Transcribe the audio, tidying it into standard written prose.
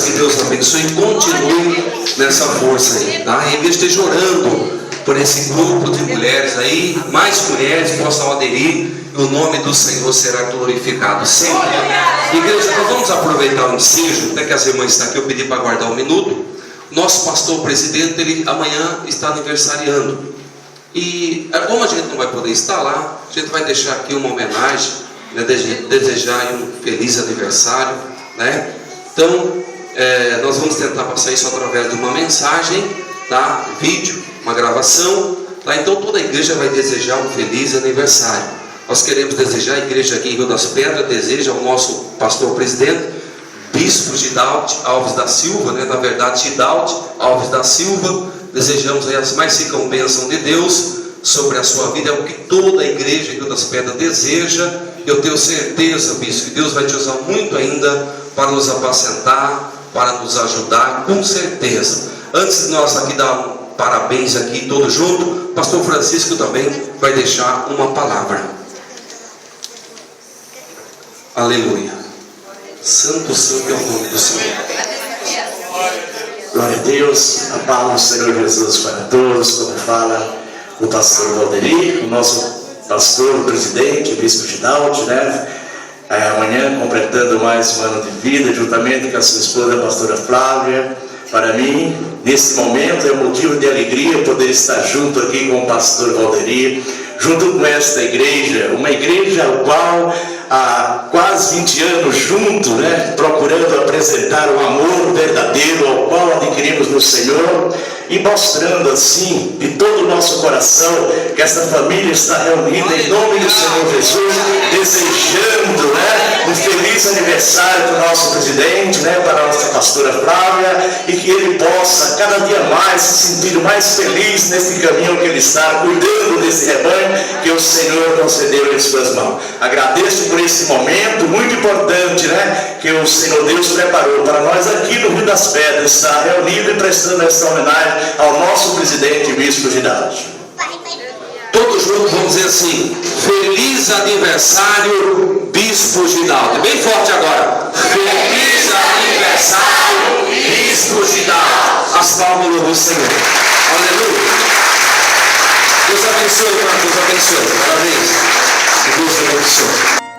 Deus, que Deus abençoe e continue nessa força aí, tá? A igreja esteja orando por esse grupo de mulheres aí, mais mulheres possam aderir, e o nome do Senhor será glorificado sempre. Igreja, nós vamos aproveitar o ensejo, até que as irmãs estão aqui, eu pedi para guardar um minuto. Nosso pastor presidente, ele amanhã está aniversariando, e como a gente não vai poder estar lá, a gente vai deixar aqui uma homenagem, né, desejar um feliz aniversário, né? Então nós vamos tentar passar isso através de uma mensagem, tá? Vídeo, uma gravação, tá? Então toda a igreja vai desejar um feliz aniversário. Nós queremos desejar, a igreja aqui em Rio das Pedras deseja ao nosso pastor presidente, Bispo Gidaldi Alves da Silva, né? Na verdade Gidaldi Alves da Silva, desejamos aí as mais ricas bênçãos de Deus sobre a sua vida, é o que toda a igreja em Rio das Pedras deseja. Eu tenho certeza, bispo, que Deus vai te usar muito ainda para nos apacentar, para nos ajudar, com certeza. Antes de nós aqui dar um parabéns aqui todos juntos, o pastor Francisco também vai deixar uma palavra. Aleluia. Santo, santo é o nome do Senhor. Glória a Deus, a paz do Senhor Jesus para todos, como fala o pastor Valderi, o nosso pastor presidente, o bispo Gidaldi, né? Amanhã completando mais um ano de vida, juntamente com a sua esposa, a pastora Flávia. Para mim, nesse momento, é um motivo de alegria poder estar junto aqui com o pastor Valderi, junto com esta igreja, uma igreja ao qual há quase 20 anos junto, né, procurando apresentar o amor verdadeiro ao qual adquirimos no Senhor, e mostrando assim de todo o nosso coração que essa família está reunida em nome do Senhor Jesus, desejando, né, um feliz aniversário para o nosso presidente, né, para a nossa pastora Flávia, e que ele possa cada dia mais se sentir mais feliz nesse caminho que ele está, cuidando desse rebanho que o Senhor concedeu em suas mãos. Agradeço por esse momento muito importante, né, que o Senhor Deus preparou para nós aqui no Rio das Pedras, estar reunido e prestando essa homenagem ao nosso presidente Bispo Gidaldi. Todos juntos vamos dizer assim: feliz aniversário, Bispo Gidaldi. Bem forte agora. Feliz aniversário, Bispo Gidaldi. As palmas do Senhor. Aleluia. Deus abençoe, irmão. Deus abençoe. Parabéns. Que Deus te abençoe.